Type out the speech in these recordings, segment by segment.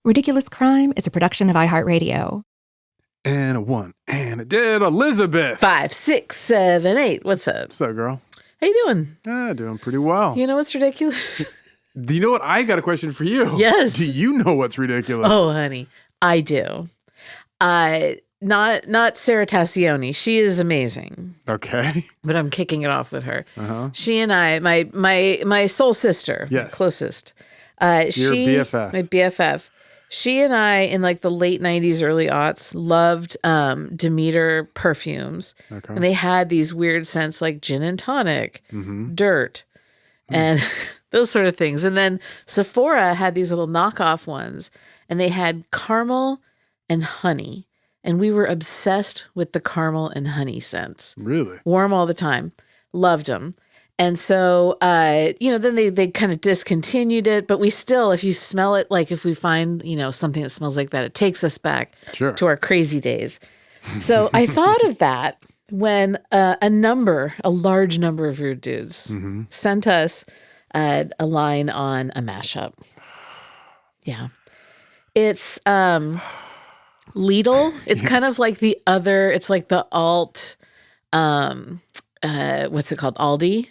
Ridiculous Crime is a production of iHeartRadio. And a one, and it did. Elizabeth. 5, 6, 7, 8. What's up? What's up, girl? How you doing? Doing pretty well. You know what's ridiculous? Do you know what? I got a question for you. Yes. Do you know what's ridiculous? Oh, honey, I do. Not Sarah Tassioni. She is amazing. Okay. But I'm kicking it off with her. Uh-huh. She and I, my soul sister, Yes. closest. Your BFF. My BFF. She and I, in like the late 90s, early aughts, loved Demeter perfumes. Okay. And they had these weird scents like gin and tonic, dirt, and those sort of things. And then Sephora had these little knockoff ones, and they had caramel and honey. And we were obsessed with the caramel and honey scents. Really? Wore them all the time. Loved them. And so, then they kind of discontinued it, but we still, if you smell it, like if we find, something that smells like that, it takes us back to our crazy days. So I thought of that when a large number of rude dudes sent us a line on a mashup. Yeah. It's Lidl. It's kind of like it's like the alt, what's it called? Aldi.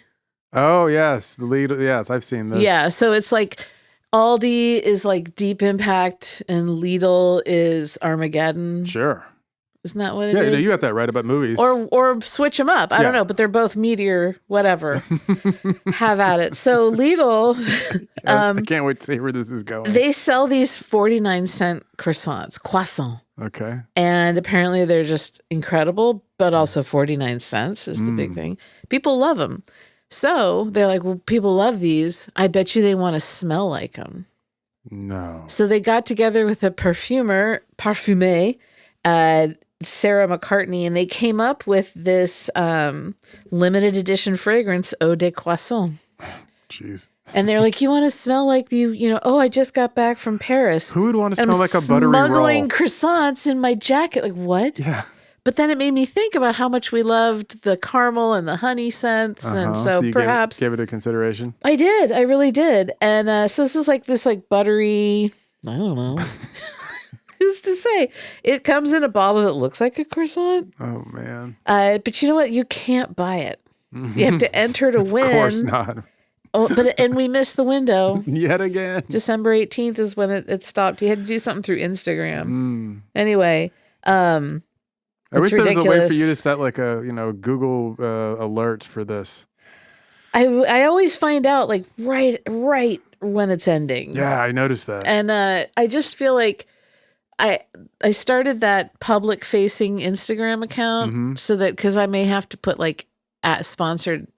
Oh, yes. The lead. Yes, I've seen this. Yeah. So it's like Aldi is like Deep Impact and Lidl is Armageddon. Sure. Isn't that what it Yeah, is? no, you got that right about movies. Or switch them up. I don't know, but they're both meteor, whatever. Have at it. So Lidl. I can't wait to see where this is going. They sell these 49-cent croissants. Okay. And apparently they're just incredible, but also 49 cents is the big thing. People love them. So they're like, well, people love these. I bet you they want to smell like them. No. So they got together with a parfumer, Sarah McCartney, and they came up with this limited edition fragrance, Eau de Croissant. Jeez. And they're like, you want to smell like I just got back from Paris. Who would want to smell like a buttery roll? Smuggling croissants in my jacket. Like, what? Yeah. But then it made me think about how much we loved the caramel and the honey scents. And so you perhaps gave it a consideration. I did. I really did. And so this is like buttery, I don't know. Who's to say? It comes in a bottle that looks like a croissant. Oh, man. But you know what? You can't buy it. You have to enter to win. Of course not. Oh, and we missed the window. Yet again. December 18th is when it stopped. You had to do something through Instagram. Anyway, I wish there was a way ridiculous. for you to set like a, Google alert for this. I always find out like right when it's ending. Yeah, I noticed that. And I just feel like I started that public facing Instagram account so that because I may have to put like sponsored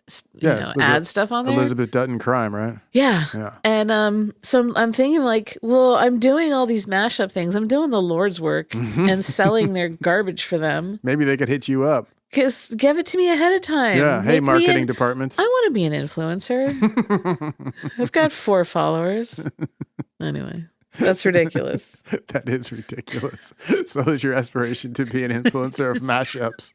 ad stuff on there. Elizabeth Dutton crime, right? Yeah. Yeah. And so I'm thinking like, well, I'm doing all these mashup things. I'm doing the Lord's work and selling their garbage for them. Maybe they could hit you up. Because give it to me ahead of time. Yeah. Hey, marketing departments. I want to be an influencer. I've got 4 followers. Anyway. That's ridiculous. That is ridiculous. So is your aspiration to be an influencer of mashups?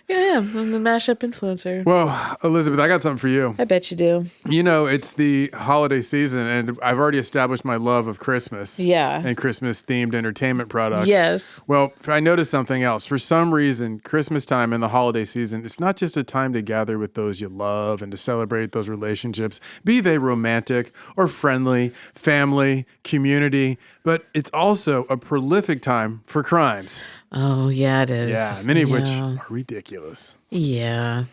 Yeah, I'm a mashup influencer. Well, Elizabeth, I got something for you. I bet you do. It's the holiday season, and I've already established my love of Christmas. Yeah. And Christmas-themed entertainment products. Yes. Well, I noticed something else. For some reason, Christmas time and the holiday season, it's not just a time to gather with those you love and to celebrate those relationships, be they romantic or friendly, family, community, but it's also a prolific time for crimes. Oh, yeah, it is. Yeah, many of which are ridiculous. Yeah.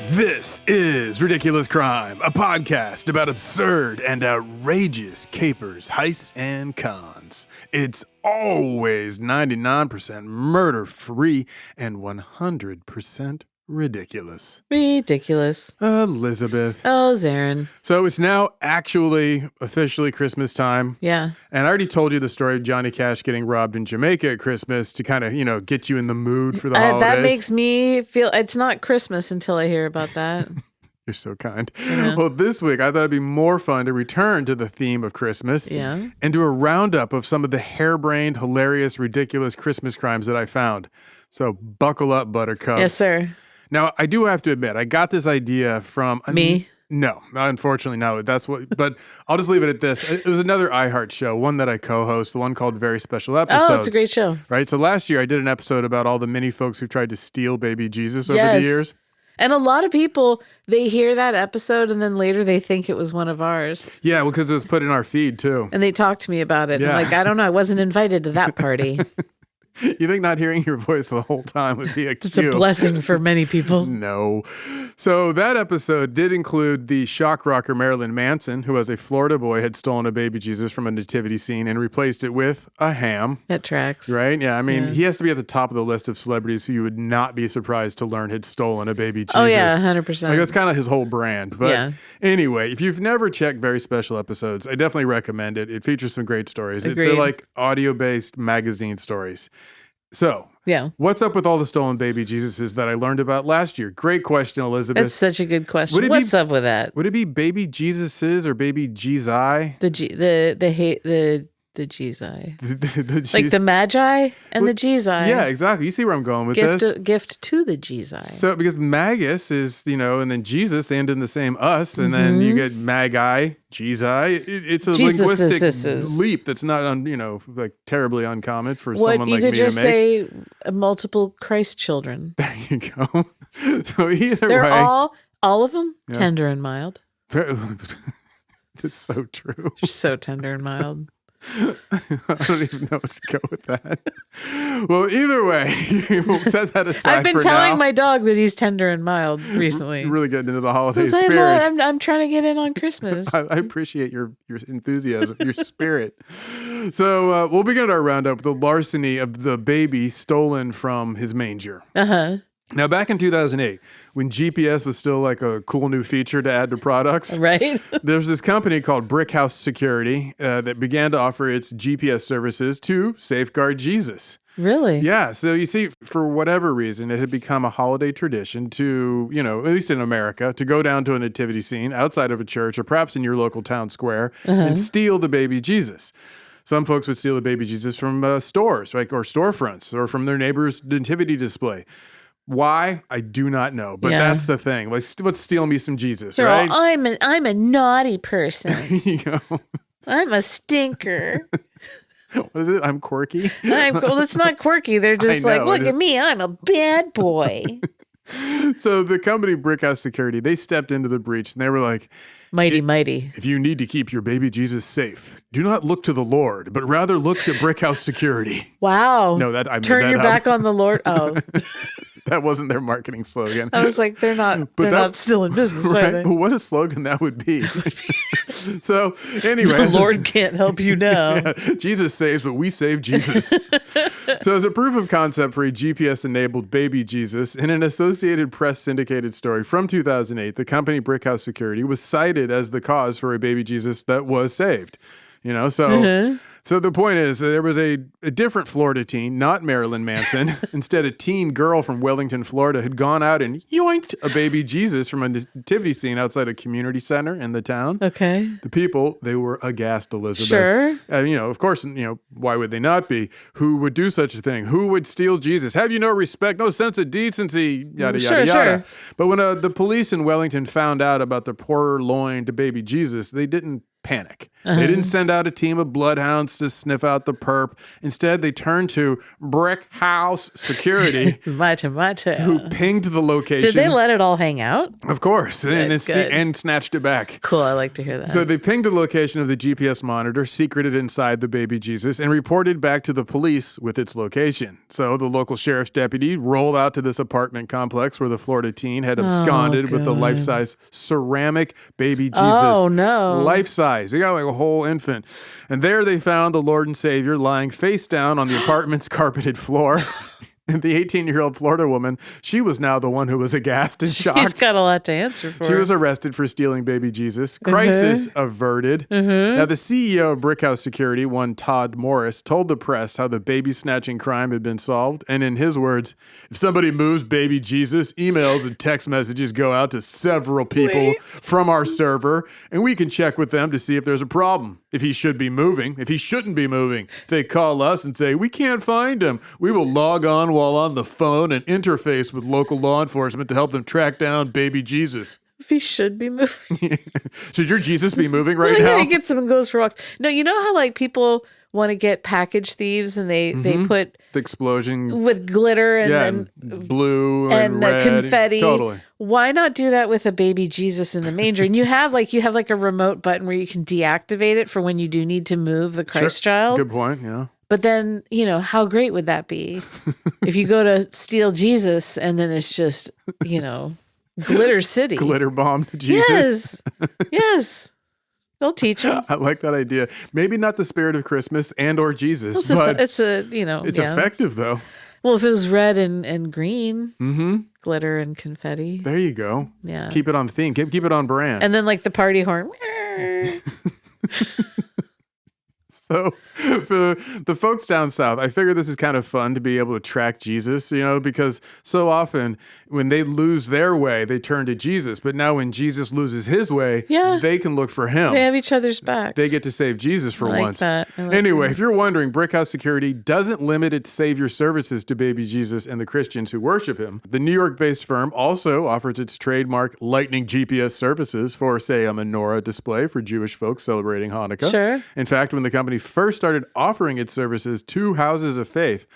This is Ridiculous Crime, a podcast about absurd and outrageous capers, heists, and cons. It's always 99% murder-free and 100% ridiculous. Ridiculous. Elizabeth. Oh, Zaron. So it's now actually officially Christmas time. Yeah. And I already told you the story of Johnny Cash getting robbed in Jamaica at Christmas to kind of, get you in the mood for the holidays. That makes me feel it's not Christmas until I hear about that. You're so kind. Well, this week I thought it'd be more fun to return to the theme of Christmas and do a roundup of some of the harebrained, hilarious, ridiculous Christmas crimes that I found. So buckle up, Buttercup. Yes, sir. Now, I do have to admit, I got this idea from... Me? No, unfortunately, no. But I'll just leave it at this. It was another iHeart show, one that I co-host, the one called Very Special Episodes. Oh, it's a great show. Right? So last year I did an episode about all the many folks who tried to steal baby Jesus over the years. And a lot of people, they hear that episode and then later they think it was one of ours. Yeah, well, because it was put in our feed too. And they talk to me about it. Yeah. I'm like, I don't know. I wasn't invited to that party. You think not hearing your voice the whole time would be a cue? It's a blessing for many people. No. So that episode did include the shock rocker Marilyn Manson, who as a Florida boy had stolen a baby Jesus from a nativity scene and replaced it with a ham. That tracks. Right? Yeah, I mean, he has to be at the top of the list of celebrities who you would not be surprised to learn had stolen a baby Jesus. Oh, yeah, 100%. Like, that's kind of his whole brand. But anyway, if you've never checked Very Special Episodes, I definitely recommend it. It features some great stories. They're like audio-based magazine stories. So, what's up with all the stolen baby Jesuses that I learned about last year? Great question, Elizabeth. That's such a good question. What's up with that? Would it be baby Jesuses or baby Jesus? The Jesus. Like the Magi and the Jesus. Yeah, exactly. You see where I'm going with this. Gift to the Jesus. So, because Magus is, and then Jesus, they end in the same us, and then you get Magi, Jesus. It's a linguistic leap that's not, like terribly uncommon for someone like me to make. You could just say multiple Christ children. There you go. So either They're way. all of them, tender and mild. That's so true. They're so tender and mild. I don't even know what to go with that. Well, either way, we'll set that aside. I've been telling my dog that he's tender and mild recently. You're really getting into the holiday spirit. I'm trying to get in on Christmas. I appreciate your enthusiasm, your spirit. So we'll begin our roundup with the larceny of the baby stolen from his manger. Now, back in 2008, when GPS was still like a cool new feature to add to products, right? There's this company called Brickhouse Security that began to offer its GPS services to safeguard Jesus. Really? Yeah. So you see, for whatever reason, it had become a holiday tradition to, at least in America, to go down to a nativity scene outside of a church or perhaps in your local town square and steal the baby Jesus. Some folks would steal the baby Jesus from stores, right, or storefronts, or from their neighbor's nativity display. Why? I do not know, but that's the thing. Let's steal me some Jesus, right? I'm a naughty person. There you go. I'm a stinker. What is it? I'm quirky? Well, it's not quirky. They're just look at me. I'm a bad boy. So the company Brickhouse Security, they stepped into the breach and they were like, Mighty. If you need to keep your baby Jesus safe, do not look to the Lord, but rather look to Brickhouse Security. Wow. No, I turn your back on the Lord. Oh. That wasn't their marketing slogan. I was like, they're not still in business, right? Are they? But what a slogan that would be. So anyway. The Lord can't help you now. Jesus saves, but we save Jesus. So as a proof of concept for a GPS-enabled baby Jesus, in an Associated Press syndicated story from 2008, the company Brickhouse Security was cited as the cause for a baby Jesus that was saved. So the point is, there was a different Florida teen, not Marilyn Manson. Instead, a teen girl from Wellington, Florida, had gone out and yoinked a baby Jesus from a nativity scene outside a community center in the town. Okay. The people, they were aghast, Elizabeth. Sure. Of course, why would they not be? Who would do such a thing? Who would steal Jesus? Have you no respect, no sense of decency, yada, yada, yada. But when the police in Wellington found out about the purloined baby Jesus, they didn't panic. They didn't send out a team of bloodhounds to sniff out the perp. Instead, they turned to Brickhouse Security, who pinged the location. Did they let it all hang out? Of course, and snatched it back. Cool, I like to hear that. So they pinged the location of the GPS monitor, secreted inside the baby Jesus, and reported back to the police with its location. So the local sheriff's deputy rolled out to this apartment complex where the Florida teen had absconded with the life-size ceramic baby Jesus. Oh, no. Life-size. They got like a whole infant. And there they found the Lord and Savior lying face down on the apartment's carpeted floor. And the 18-year-old Florida woman, she was now the one who was aghast and shocked. She's got a lot to answer for. She was arrested for stealing baby Jesus. Crisis averted. Now, the CEO of Brickhouse Security, one Todd Morris, told the press how the baby snatching crime had been solved. And in his words, if somebody moves baby Jesus, emails and text messages go out to several people from our server, and we can check with them to see if there's a problem. If he should be moving, if he shouldn't be moving. If they call us and say, we can't find him, we will log on while on the phone and interface with local law enforcement to help them track down baby Jesus. If he should be moving. Should your Jesus be moving right now? He gets up and goes for walks. No, you know how like people want to get package thieves and they put the explosion with glitter and then blue and red, confetti. Totally. Why not do that with a baby Jesus in the manger? And you have like a remote button where you can deactivate it for when you do need to move the Christ child. Good point. Yeah. But then, how great would that be if you go to steal Jesus and then it's just, glitter city. Glitter bomb Jesus. Yes. They'll teach them. I like that idea. Maybe not the spirit of Christmas and or Jesus, but it's effective though. Well, if it was red and green, glitter and confetti. There you go. Yeah. Keep it on theme. Keep it on brand. And then like the party horn. So for the folks down south, I figure this is kind of fun to be able to track Jesus, because so often when they lose their way, they turn to Jesus. But now when Jesus loses his way, they can look for him. They have each other's backs. They get to save Jesus for once. Anyway, if you're wondering, Brickhouse Security doesn't limit its savior services to baby Jesus and the Christians who worship him. The New York-based firm also offers its trademark Lightning GPS services for, say, a menorah display for Jewish folks celebrating Hanukkah. Sure. In fact, when the company first started offering its services to houses of faith,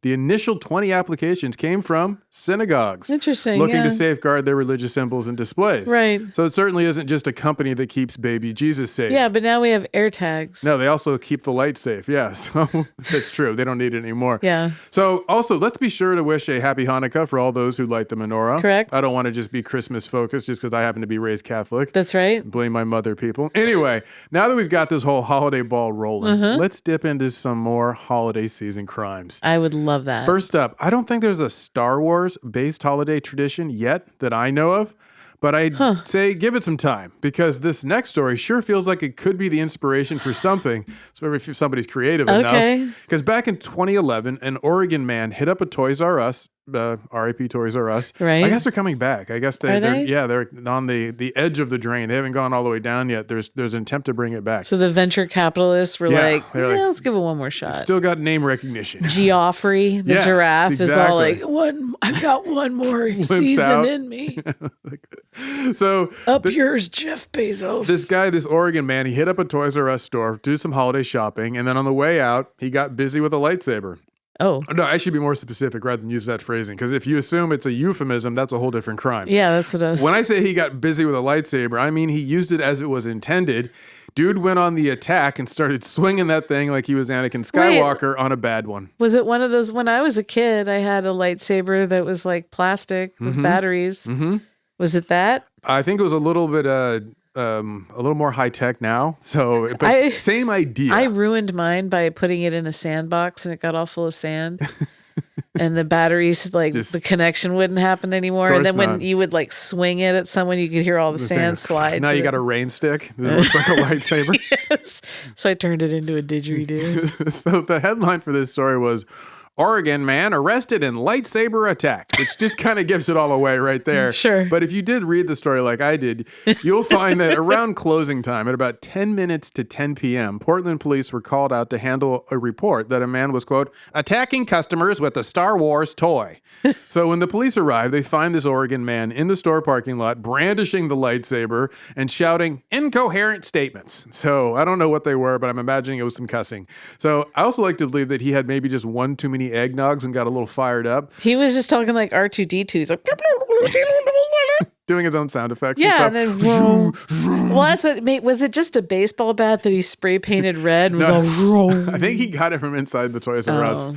the initial 20 applications came from synagogues. Interesting. Looking to safeguard their religious symbols and displays. Right. So it certainly isn't just a company that keeps baby Jesus safe. Yeah, but now we have air tags. No, they also keep the light safe. Yeah, so that's true. They don't need it anymore. Yeah. So also, let's be sure to wish a happy Hanukkah for all those who light the menorah. Correct. I don't want to just be Christmas focused just because I happen to be raised Catholic. That's right. Blame my mother, people. Anyway, now that we've got this whole holiday ball rolling, let's dip into some more holiday season crimes. I would love that. First up, I don't think there's a Star Wars-based holiday tradition yet that I know of, but I'd say give it some time because this next story sure feels like it could be the inspiration for something, especially if somebody's creative enough. Because back in 2011, an Oregon man hit up a Toys R Us, R.I.P. Toys R Us. Right. I guess they're coming back. I guess they're they? they're on the edge of the drain. They haven't gone all the way down yet. There's an attempt to bring it back. So the venture capitalists were like, let's give it one more shot. It's still got name recognition. Geoffrey, the giraffe, is all like, I've got one more season in me. So yours, Jeff Bezos. This guy, this Oregon man, he hit up a Toys R Us store, do some holiday shopping, and then on the way out, he got busy with a lightsaber. Oh. No, I should be more specific rather than use that phrasing, because if you assume it's a euphemism, that's a whole different crime. Yeah, that's what I was. When I say he got busy with a lightsaber, I mean he used it as it was intended. Dude went on the attack and started swinging that thing like he was Anakin Skywalker on a bad one. Was it one of those, when I was a kid, I had a lightsaber that was like plastic with batteries. Mm-hmm. Was it that? I think it was a little bit... a little more high tech now. So, but same idea. I ruined mine by putting it in a sandbox and it got all full of sand. And the batteries, the connection wouldn't happen anymore. And then when you would swing it at someone, you could hear all the sand slide. Now you got a rain stick that looks like a lightsaber. Yes. So I turned it into a didgeridoo. So the headline for this story was, Oregon man arrested in lightsaber attack, which just kind of gives it all away right there. Sure. But if you did read the story like I did, you'll find that around closing time, at about 10 minutes to 10 p.m., Portland police were called out to handle a report that a man was, quote, attacking customers with a Star Wars toy. So when the police arrived, they find this Oregon man in the store parking lot brandishing the lightsaber and shouting incoherent statements. So I don't know what they were, but I'm imagining it was some cussing. So I also like to believe that he had maybe just one too many eggnogs and got a little fired up. He was just talking like R2-D2. He's like... doing his own sound effects. Yeah, and then well, that's what. Was it just a baseball bat that he spray painted red? And was all I think he got it from inside the Toys R Us.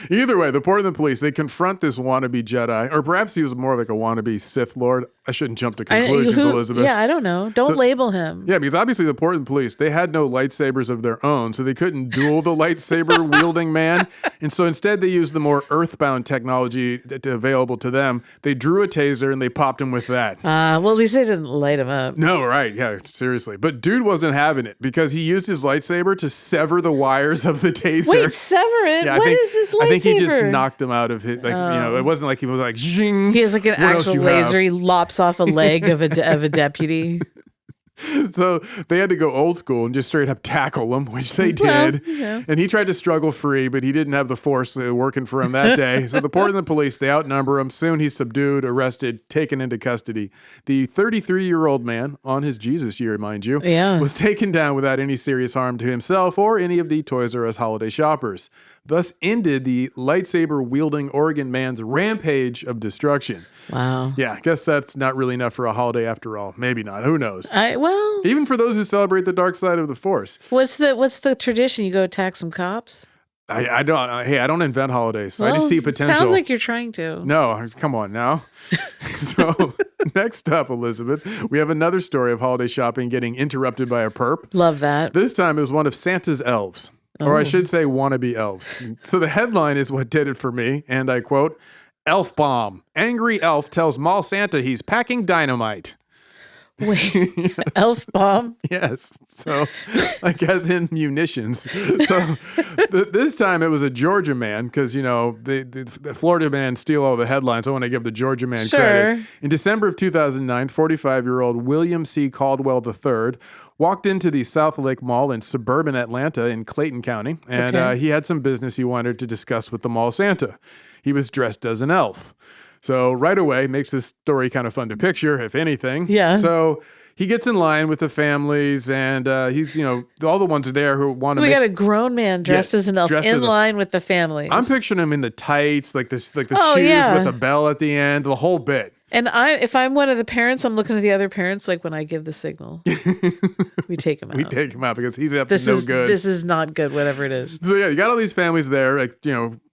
Either way, the Portland police, they confront this wannabe Jedi, or perhaps he was more like a wannabe Sith Lord. I shouldn't jump to conclusions, Elizabeth. Yeah, I don't know. Don't label him. Yeah, because obviously the Portland police, they had no lightsabers of their own, so they couldn't duel the lightsaber wielding man. And so instead they used the more earthbound technology available to them. They drew a taser and they popped him with that. Well, at least they didn't light him up. No, right. Yeah, seriously. But dude wasn't having it because he used his lightsaber to sever the wires of the taser. Wait, sever it? Yeah, what is this lightsaber? I think he just knocked him out of his, it wasn't like he was like, zing. He has like an actual laser. He lops off a leg of a deputy. So they had to go old school and just straight up tackle him, which they did. Yeah. And he tried to struggle free, but he didn't have the force working for him that day. So the Portland police, they outnumber him. Soon he's subdued, arrested, taken into custody. The 33-year-old man, on his Jesus year, mind you, was taken down without any serious harm to himself or any of the Toys R Us holiday shoppers. Thus ended the lightsaber-wielding Oregon man's rampage of destruction. Wow. Yeah, I guess that's not really enough for a holiday after all. Maybe not. Who knows? Even for those who celebrate the dark side of the Force. What's the tradition? You go attack some cops? I don't invent holidays. So I just see potential. Sounds like you're trying to. No, come on now. So next up, Elizabeth, we have another story of holiday shopping getting interrupted by a perp. Love that. This time it was one of Santa's elves. Or I should say wannabe elves. So the headline is what did it for me, and I quote, "Elf bomb. Angry elf tells mall Santa he's packing dynamite." Wait, elf bomb? Yes. So, I guess in munitions. So, this time it was a Georgia man because, the Florida man steal all the headlines. I want to give the Georgia man credit. In December of 2009, 45-year-old William C. Caldwell III walked into the South Lake Mall in suburban Atlanta in Clayton County, and he had some business he wanted to discuss with the mall Santa. He was dressed as an elf. So right away, makes this story kind of fun to picture, if anything. Yeah. So he gets in line with the families, and he's, all the ones are there who want to. So we got a grown man dressed as an elf in line with the families. I'm picturing him in the tights, like the shoes with a bell at the end, the whole bit. And if I'm one of the parents, I'm looking at the other parents like when I give the signal. We take him out. We take him out because he's up to no good. This is not good, whatever it is. So you got all these families there,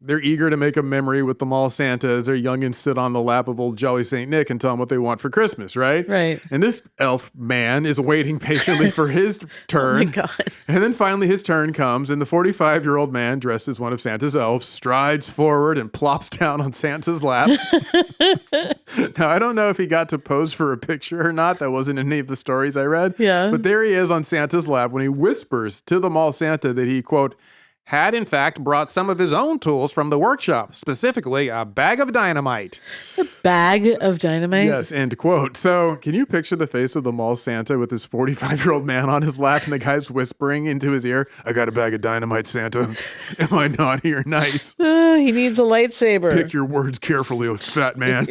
they're eager to make a memory with the mall Santa as their youngins sit on the lap of old Jolly St. Nick and tell them what they want for Christmas, right? Right. And this elf man is waiting patiently for his turn. Oh my God. And then finally his turn comes, and the 45-year-old man, dressed as one of Santa's elves, strides forward and plops down on Santa's lap. Now, I don't know if he got to pose for a picture or not. That wasn't in any of the stories I read. Yeah. But there he is on Santa's lap when he whispers to the mall Santa that he, quote, had in fact brought some of his own tools from the workshop, specifically a bag of dynamite. A bag of dynamite? Yes, end quote. So can you picture the face of the mall Santa with this 45-year-old man on his lap and the guy's whispering into his ear, I got a bag of dynamite, Santa. Am I naughty or nice? He needs a lightsaber. Pick your words carefully, oh fat man.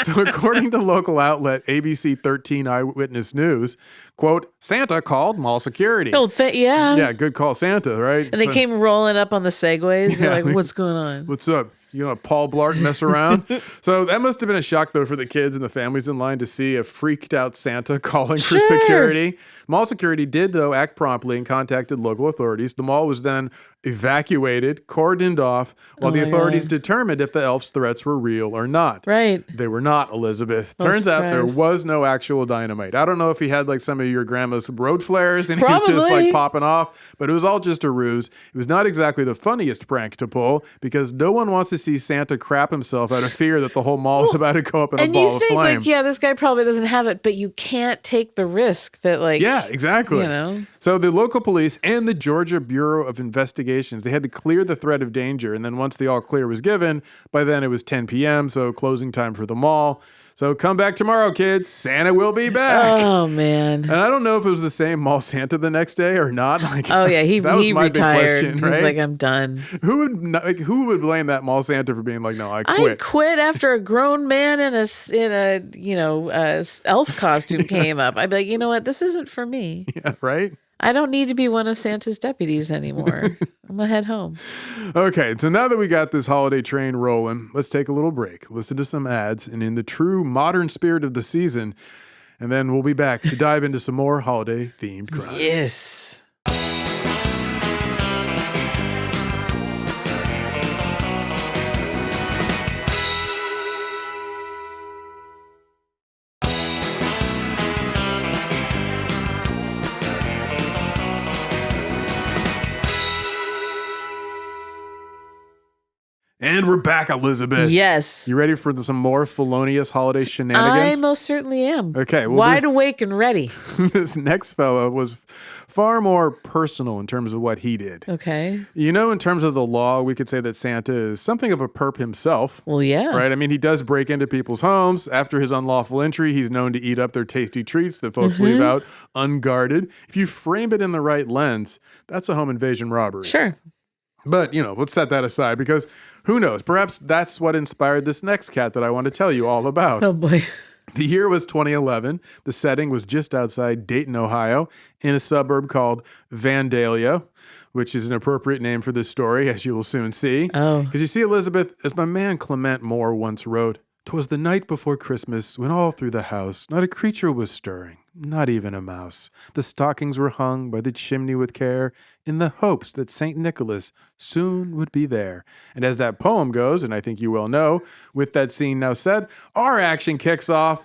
So according to local outlet ABC 13 Eyewitness News, quote, Santa called mall security. Oh, yeah. Yeah, good call, Santa, right? And they came rolling up on the Segways. They're like, what's going on? What's up? Paul Blart mess around? So that must have been a shock, though, for the kids and the families in line to see a freaked-out Santa calling for security. Mall security did, though, act promptly and contacted local authorities. The mall was then evacuated, cordoned off, while the authorities determined if the elf's threats were real or not. Right. They were not, Elizabeth. Turns out there was no actual dynamite. I don't know if he had like some of your grandma's road flares and he was just like popping off, but it was all just a ruse. It was not exactly the funniest prank to pull because no one wants to see Santa crap himself out of fear that the whole mall is about to go up in a ball of flame. And you think, this guy probably doesn't have it, but you can't take the risk that Yeah, exactly. So the local police and the Georgia Bureau of Investigations, they had to clear the threat of danger. And then once the all clear was given, by then it was 10 p.m., so closing time for the mall. So come back tomorrow, kids. Santa will be back. Oh, man. And I don't know if it was the same mall Santa the next day or not. He retired. He's like, I'm done. Who would blame that mall Santa for being like, no, I quit? I quit after a grown man in a elf costume came up. I'd be like, you know what? This isn't for me. Yeah, right? I don't need to be one of Santa's deputies anymore. I'm going to head home. Okay, so now that we got this holiday train rolling, let's take a little break, listen to some ads, and in the true modern spirit of the season, and then we'll be back to dive into some more holiday-themed crimes. Yes. And we're back, Elizabeth. Yes. You ready for some more felonious holiday shenanigans? I most certainly am. Okay. Well, wide awake and ready. This next fella was far more personal in terms of what he did. Okay. You know, in terms of the law, we could say that Santa is something of a perp himself. Well, yeah. Right? I mean, he does break into people's homes. After his unlawful entry, he's known to eat up their tasty treats that folks leave out unguarded. If you frame it in the right lens, that's a home invasion robbery. Sure. But, let's set that aside because who knows? Perhaps that's what inspired this next cat that I want to tell you all about. Oh, boy. The year was 2011. The setting was just outside Dayton, Ohio, in a suburb called Vandalia, which is an appropriate name for this story, as you will soon see. Oh. Because you see, Elizabeth, as my man Clement Moore once wrote, "'Twas the night before Christmas when all through the house not a creature was stirring, not even a mouse. The stockings were hung by the chimney with care in the hopes that St. Nicholas soon would be there." And as that poem goes, and I think you well know, with that scene now said, our action kicks off.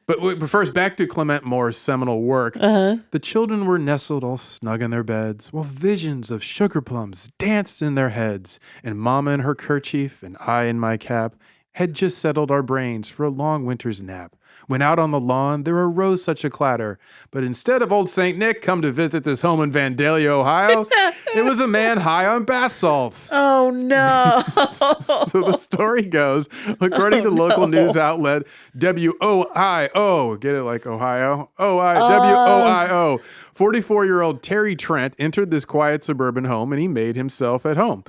But first, back to Clement Moore's seminal work. The children were nestled all snug in their beds, while visions of sugar plums danced in their heads. And Mama in her kerchief, and I in my cap, had just settled our brains for a long winter's nap. When out on the lawn there arose such a clatter, but instead of old St. Nick come to visit this home in Vandalia, Ohio, it was a man high on bath salts. Oh, no. So the story goes, according to local news outlet WOIO, get it like Ohio? WOIO. 44-year-old Terry Trent entered this quiet suburban home and he made himself at home.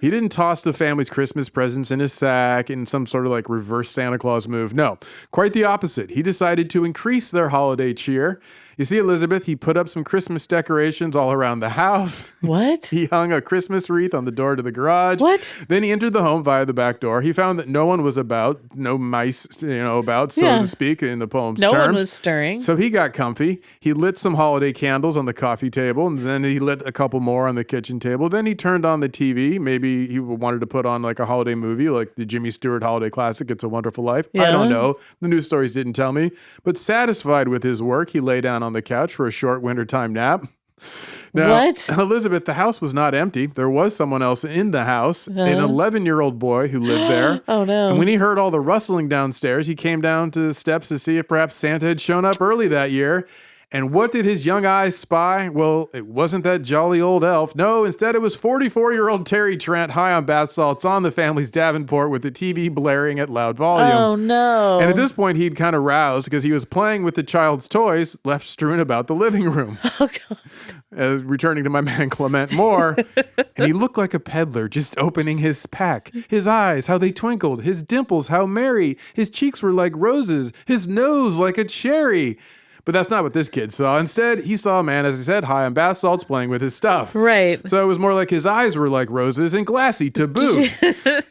He didn't toss the family's Christmas presents in his sack in some sort of like reverse Santa Claus move. No, quite the opposite. He decided to increase their holiday cheer. You see, Elizabeth, he put up some Christmas decorations all around the house. What? He hung a Christmas wreath on the door to the garage. What? Then he entered the home via the back door. He found that no one was about, no mice, about, so to speak, in the poem's terms. No one was stirring. So he got comfy. He lit some holiday candles on the coffee table, and then he lit a couple more on the kitchen table. Then he turned on the TV. Maybe he wanted to put on like a holiday movie, like the Jimmy Stewart holiday classic, It's a Wonderful Life. Yeah. I don't know. The news stories didn't tell me. But satisfied with his work, he lay down on the couch for a short wintertime nap. Now, What? Elizabeth, the house was not empty. There was someone else in the house, an 11-year-old boy who lived there. Oh, no. And when he heard all the rustling downstairs, he came down to the steps to see if perhaps Santa had shown up early that year. And what did his young eyes spy? Well, it wasn't that jolly old elf. No, instead it was 44-year-old Terry Trent high on bath salts on the family's Davenport with the TV blaring at loud volume. Oh, no. And at this point, he'd kind of roused because he was playing with the child's toys left strewn about the living room. Oh, God. Returning to my man Clement Moore, and he looked like a peddler just opening his pack. His eyes, how they twinkled. His dimples, how merry. His cheeks were like roses. His nose like a cherry. But that's not what this kid saw. Instead, he saw a man, as I said, high on bath salts playing with his stuff. Right. So it was more like his eyes were like roses and glassy to boot.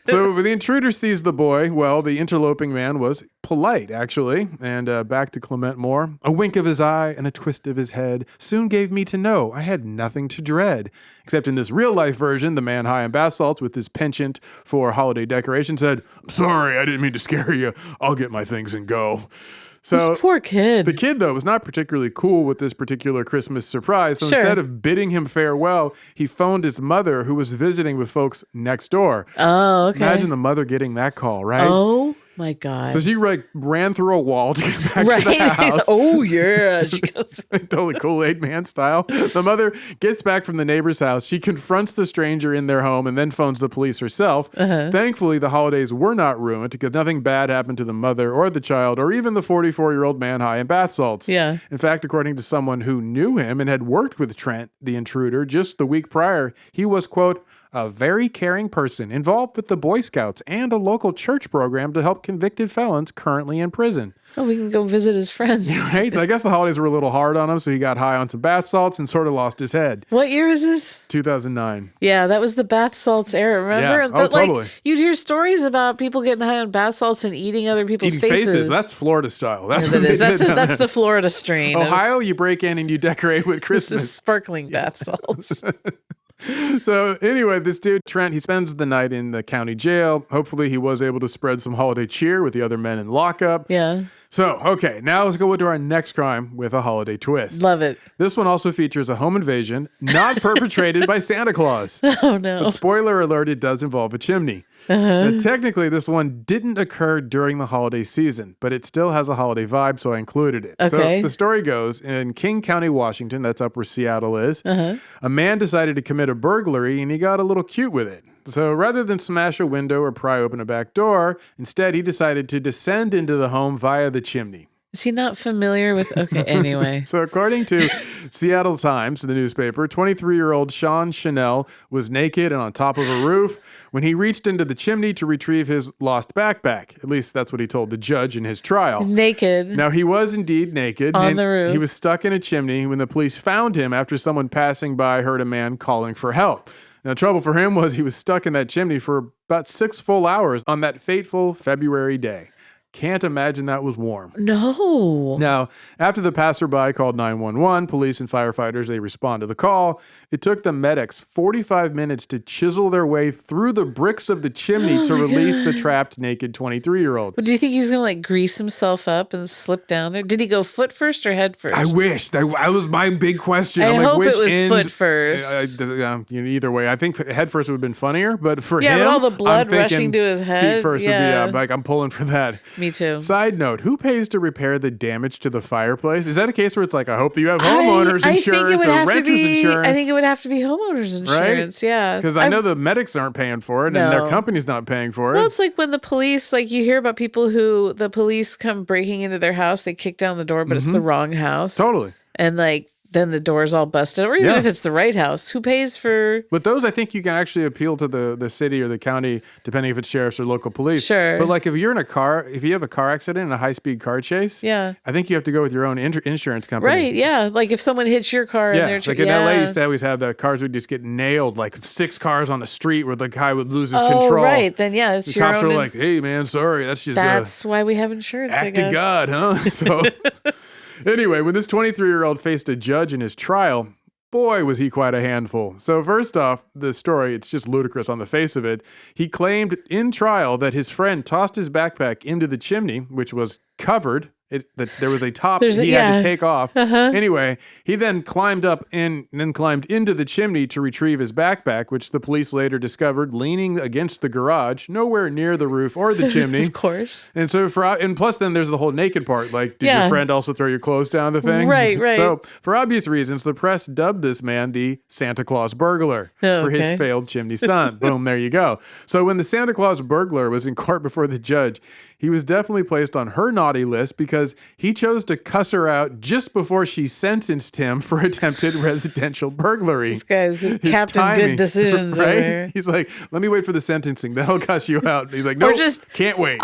So when the intruder sees the boy, well, the interloping man was polite, actually. And back to Clement Moore. A wink of his eye and a twist of his head soon gave me to know I had nothing to dread. Except in this real-life version, the man high on bath salts with his penchant for holiday decoration said, "I'm sorry, I didn't mean to scare you. I'll get my things and go." So this poor kid. The kid, though, was not particularly cool with this particular Christmas surprise. So instead of bidding him farewell, he phoned his mother, who was visiting with folks next door. Oh, okay. Imagine the mother getting that call, right? Oh, my God. So she ran through a wall to get back to the house. Oh, yeah. She goes. Totally Kool-Aid Man style. The mother gets back from the neighbor's house. She confronts the stranger in their home and then phones the police herself. Thankfully, the holidays were not ruined because nothing bad happened to the mother or the child or even the 44-year-old man high in bath salts. Yeah. In fact, according to someone who knew him and had worked with Trent, the intruder, just the week prior, he was, quote, a very caring person involved with the Boy Scouts and a local church program to help convicted felons currently in prison. Oh, we can go visit his friends. Right? I guess the holidays were a little hard on him, so he got high on some bath salts and sort of lost his head. What year is this? 2009. Yeah, that was the bath salts era, remember? Yeah. But Totally. You'd hear stories about people getting high on bath salts and eating other people's faces. That's Florida style. That's yeah, what it is. That's the Florida strain. Ohio, you break in and you decorate with Christmas. Sparkling bath salts. So anyway, this dude, Trent, he spends the night in the county jail. Hopefully he was able to spread some holiday cheer with the other men in lockup. Yeah. So, okay, now let's go into our next crime with a holiday twist. Love it. This one also features a home invasion, not perpetrated by Santa Claus. Oh, no. But spoiler alert, it does involve a chimney. Now, technically, this one didn't occur during the holiday season, but it still has a holiday vibe, so I included it. Okay. So the story goes, in King County, Washington, that's up where Seattle is, a man decided to commit a burglary, and he got a little cute with it. So rather than smash a window or pry open a back door, instead he decided to descend into the home via the chimney. Is he not familiar with... Okay, anyway. So according to Seattle Times, the newspaper, 23-year-old Sean Chanel was naked and on top of a roof when he reached into the chimney to retrieve his lost backpack. At least that's what he told the judge in his trial. Naked. Now, he was indeed naked. On and the roof. He was stuck in a chimney when the police found him after someone passing by heard a man calling for help. Now, the trouble for him was he was stuck in that chimney for about 6 full hours on that fateful February day. Can't imagine that was warm. No. Now, after the passerby called 911, police and firefighters, they respond to the call. It took the medics 45 minutes to chisel their way through the bricks of the chimney to release the trapped naked 23-year-old. But do you think he was going to grease himself up and slip down there? Did he go foot first or head first? I wish. That was my big question. I hope which it was end, foot first. Either way, I think head first would have been funnier, but for him, but all the blood I'm thinking rushing to his head. Feet first would be like, I'm pulling for that. Me too. Side note, who pays to repair the damage to the fireplace? Is that a case where it's like, I hope that you have homeowners insurance or renters insurance? I think it would have to be homeowners insurance, right? Yeah. Because I know the medics aren't paying for it and their company's not paying for it. Well, it's like when the police, you hear about people who the police come breaking into their house, they kick down the door, but it's the wrong house. Totally. And then the door's all busted, or even if it's the right house, who pays for... But those, I think you can actually appeal to the city or the county, depending if it's sheriffs or local police. Sure. But if you're in a car, if you have a car accident and a high-speed car chase, I think you have to go with your own insurance company. Right, yeah. If someone hits your car and they're... in LA, used to always have the cars would just get nailed, 6 cars on the street where the guy would lose his control. Oh, right. Then, it's the your cops own... are like, hey, man, sorry. That's why we have insurance, act of God, huh? So... Anyway, when this 23-year-old faced a judge in his trial, boy, was he quite a handful. So first off, the story, it's just ludicrous on the face of it. He claimed in trial that his friend tossed his backpack into the chimney, which was covered. That there was a top he had to take off. Anyway, he then climbed up and then climbed into the chimney to retrieve his backpack, which the police later discovered leaning against the garage, nowhere near the roof or the chimney. Of course. And so and plus then there's the whole naked part. Did your friend also throw your clothes down the thing? Right. So for obvious reasons, the press dubbed this man the Santa Claus burglar for his failed chimney stunt. Boom, there you go. So when the Santa Claus burglar was in court before the judge, he was definitely placed on her naughty list because he chose to cuss her out just before she sentenced him for attempted residential burglary. This guy's Captain Good Decisions right? over here. He's like, let me wait for the sentencing. That'll cuss you out. He's like, no, can't wait.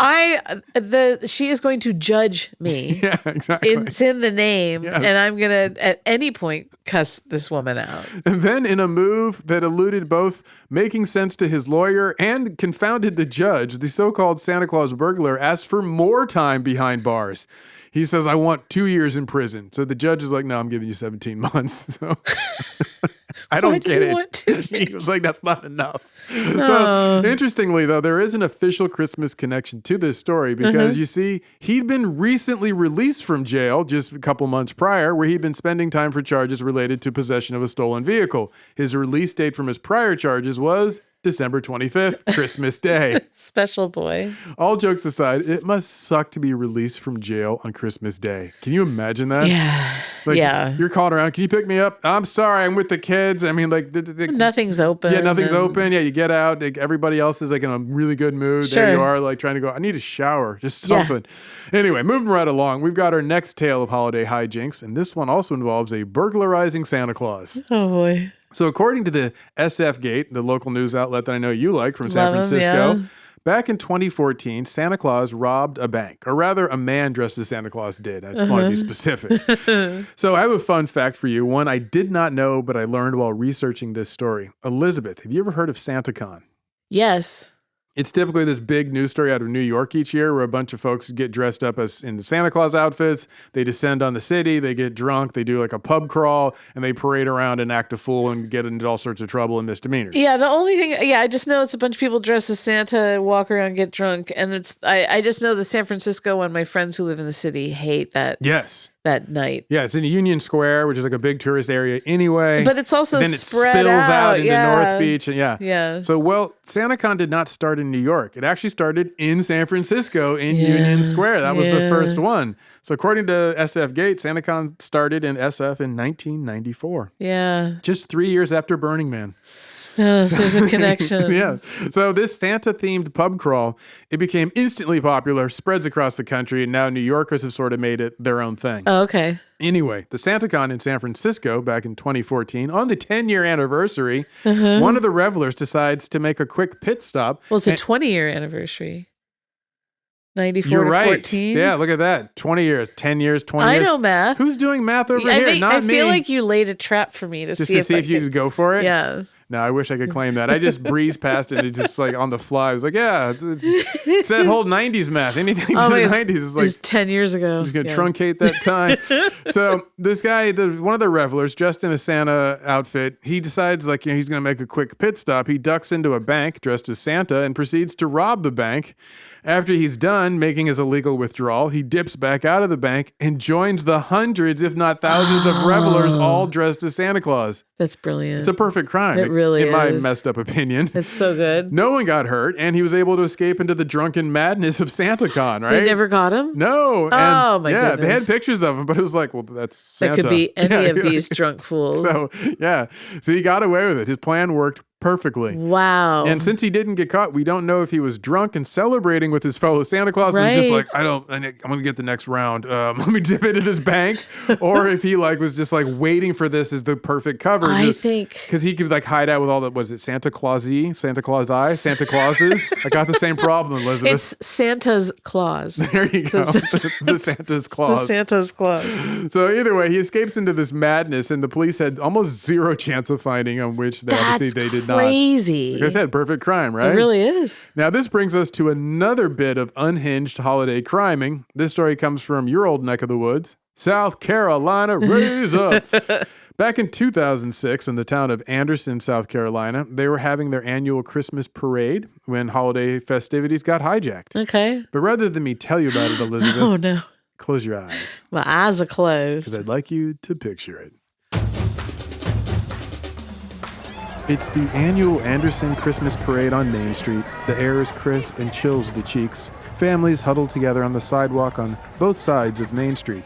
She is going to judge me. Yeah, exactly. It's in the name, and I'm going to, at any point, cuss this woman out. And then in a move that eluded both making sense to his lawyer and confounded the judge, the so-called Santa Claus burglar asked for more time behind bars. He says, I want 2 years in prison. So the judge is like, no, I'm giving you 17 months. So I don't get it. He was like, that's not enough. So interestingly, though, there is an official Christmas connection to this story because you see, he'd been recently released from jail just a couple months prior, where he'd been spending time for charges related to possession of a stolen vehicle. His release date from his prior charges was December 25th, Christmas Day. Special boy. All jokes aside, it must suck to be released from jail on Christmas Day. Can you imagine that? Yeah. You're calling around. Can you pick me up? I'm sorry, I'm with the kids. I mean, nothing's open. Yeah, nothing's open. Yeah, you get out. Everybody else is in a really good mood. Sure. There you are, trying to go, I need a shower. Just something. Yeah. Anyway, moving right along, we've got our next tale of holiday hijinks, and this one also involves a burglarizing Santa Claus. Oh, boy. So according to the SF Gate, the local news outlet that I know you like from San Francisco, back in 2014, Santa Claus robbed a bank, or rather a man dressed as Santa Claus did. I want to be specific. So I have a fun fact for you, one I did not know, but I learned while researching this story. Elizabeth, have you ever heard of SantaCon? Yes. It's typically this big news story out of New York each year where a bunch of folks get dressed up as in Santa Claus outfits. They descend on the city. They get drunk. They do like a pub crawl and they parade around and act a fool and get into all sorts of trouble and misdemeanors. Yeah, the only thing, I just know it's a bunch of people dressed as Santa, walk around, get drunk. And I just know that San Francisco and my friends who live in the city hate that. Yes. That night. Yeah, it's in Union Square, which is like a big tourist area anyway. But it's also then it spread spills out into yeah. North Beach. And Yeah. So, SantaCon did not start in New York. It actually started in San Francisco in Union Square. That was the first one. So according to SF Gate, SantaCon started in SF in 1994. Yeah. Just 3 years after Burning Man. There's a connection. Yeah. So this Santa-themed pub crawl, it became instantly popular, spreads across the country, and now New Yorkers have sort of made it their own thing. Oh, okay. Anyway, the SantaCon in San Francisco back in 2014, on the 10-year anniversary, one of the revelers decides to make a quick pit stop. Well, it's a 20-year anniversary. 94 You're to right. 14. Yeah, look at that. 20 years, 10 years, 20 years. I know math. Who's doing math over here? Not me. I feel like you laid a trap for me to just see to see if you could go for it? Yeah. No, I wish I could claim that. I just breezed past it and just like on the fly. I was like, yeah, it's that whole 90s math. Anything to the 90s is like just 10 years ago. Just going to truncate that time. So this guy, one of the revelers, dressed in a Santa outfit, he decides he's going to make a quick pit stop. He ducks into a bank dressed as Santa and proceeds to rob the bank. After he's done making his illegal withdrawal, he dips back out of the bank and joins the hundreds, if not thousands, of revelers all dressed as Santa Claus. That's brilliant. It's a perfect crime. It really is. In my messed up opinion. It's so good. No one got hurt, and he was able to escape into the drunken madness of SantaCon, right? They never got him? No. Oh, my goodness. They had pictures of him, but it was like, well, that's Santa. That could be any of these drunk fools. So he got away with it. His plan worked perfectly. Wow. And since he didn't get caught, we don't know if he was drunk and celebrating with his fellow Santa Claus and just like, I'm going to get the next round. Let me dip into this bank. Or if he was just waiting for this as the perfect cover. I think. Because he could hide out with all the, Santa Claus-y, Santa Claus-I, Santa Clauses. I got the same problem, Elizabeth. It's Santa's Claus. There you go. The Santa's Claus. The Santa's Claus. So either way, he escapes into this madness and the police had almost zero chance of finding him, which obviously they did crazy. Like I said, perfect crime, right? It really is. Now, this brings us to another bit of unhinged holiday criming. This story comes from your old neck of the woods, South Carolina. Raise up. Back in 2006, in the town of Anderson, South Carolina, they were having their annual Christmas parade when holiday festivities got hijacked. Okay. But rather than me tell you about it, Elizabeth, oh no, close your eyes. My eyes are closed. Because I'd like you to picture it. It's the annual Anderson Christmas Parade on Main Street. The air is crisp and chills the cheeks. Families huddle together on the sidewalk on both sides of Main Street.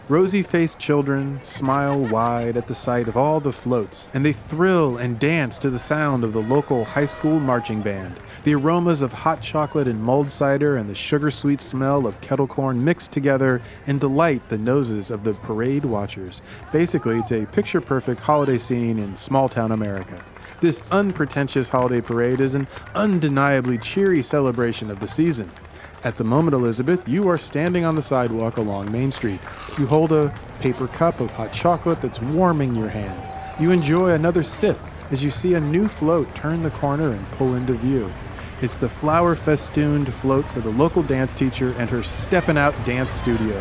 Rosy-faced children smile wide at the sight of all the floats, and they thrill and dance to the sound of the local high school marching band. The aromas of hot chocolate and mulled cider and the sugar-sweet smell of kettle corn mix together and delight the noses of the parade watchers. Basically, it's a picture-perfect holiday scene in small-town America. This unpretentious holiday parade is an undeniably cheery celebration of the season. At the moment, Elizabeth, you are standing on the sidewalk along Main Street. You hold a paper cup of hot chocolate that's warming your hand. You enjoy another sip as you see a new float turn the corner and pull into view. It's the flower-festooned float for the local dance teacher and her Steppin' Out dance studio.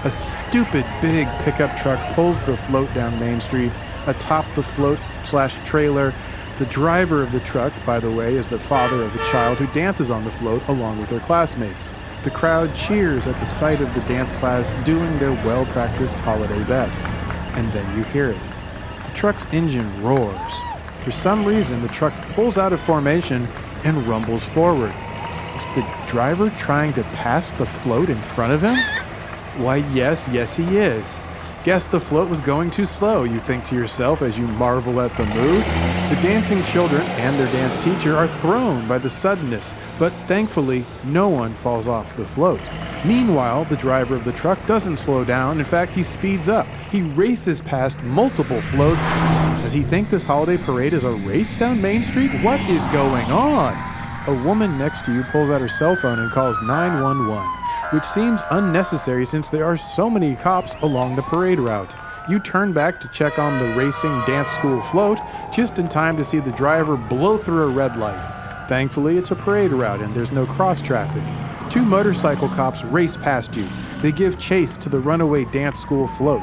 A stupid big pickup truck pulls the float down Main Street. Atop the float/trailer, the driver of the truck, by the way, is the father of the child who dances on the float along with their classmates. The crowd cheers at the sight of the dance class doing their well-practiced holiday best. And then you hear it. The truck's engine roars. For some reason, the truck pulls out of formation and rumbles forward. Is the driver trying to pass the float in front of him? Why, yes he is. Guess the float was going too slow, you think to yourself as you marvel at the move. The dancing children and their dance teacher are thrown by the suddenness, but thankfully, no one falls off the float. Meanwhile, the driver of the truck doesn't slow down. In fact, he speeds up. He races past multiple floats. Does he think this holiday parade is a race down Main Street? What is going on? A woman next to you pulls out her cell phone and calls 911, which seems unnecessary since there are so many cops along the parade route. You turn back to check on the racing dance school float, just in time to see the driver blow through a red light. Thankfully, it's a parade route and there's no cross traffic. 2 motorcycle cops race past you. They give chase to the runaway dance school float.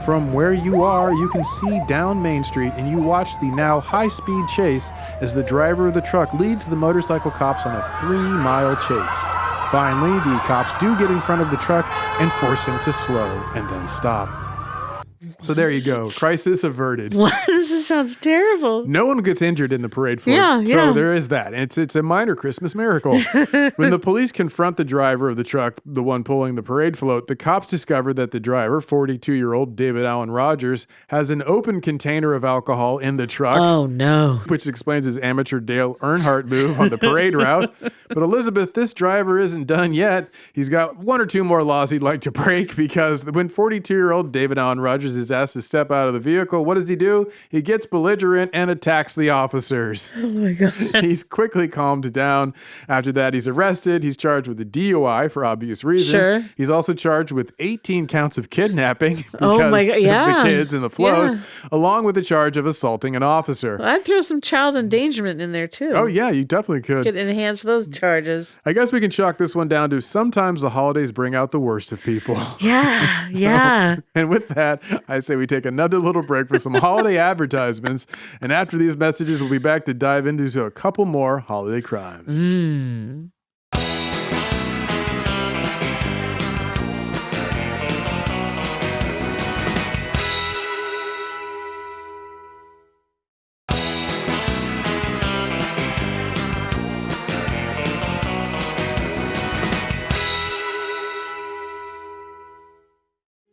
From where you are, you can see down Main Street and you watch the now high-speed chase as the driver of the truck leads the motorcycle cops on a 3-mile chase. Finally, the cops do get in front of the truck and force him to slow and then stop. So there you go. Crisis averted. What? This sounds terrible. No one gets injured in the parade float. Yeah. So there is that. It's a minor Christmas miracle. When the police confront the driver of the truck, the one pulling the parade float, the cops discover that the driver, 42-year-old David Allen Rogers, has an open container of alcohol in the truck. Oh, no. Which explains his amateur Dale Earnhardt move on the parade route. But Elizabeth, this driver isn't done yet. He's got 1 or 2 more laws he'd like to break, because when 42-year-old David Allen Rogers is asked to step out of the vehicle, what does he do? He gets belligerent and attacks the officers. Oh my God. He's quickly calmed down. After that, he's arrested. He's charged with a DUI for obvious reasons. Sure. He's also charged with 18 counts of kidnapping because Oh my God. Yeah. of the kids in the float, Yeah. along with the charge of assaulting an officer. I'd throw some child endangerment in there too. Oh yeah, you definitely could. Could enhance those charges. I guess we can chalk this one down to sometimes the holidays bring out the worst of people. Yeah. Yeah. And with that, I say we take another little break for some holiday advertisements. And after these messages, we'll be back to dive into a couple more holiday crimes.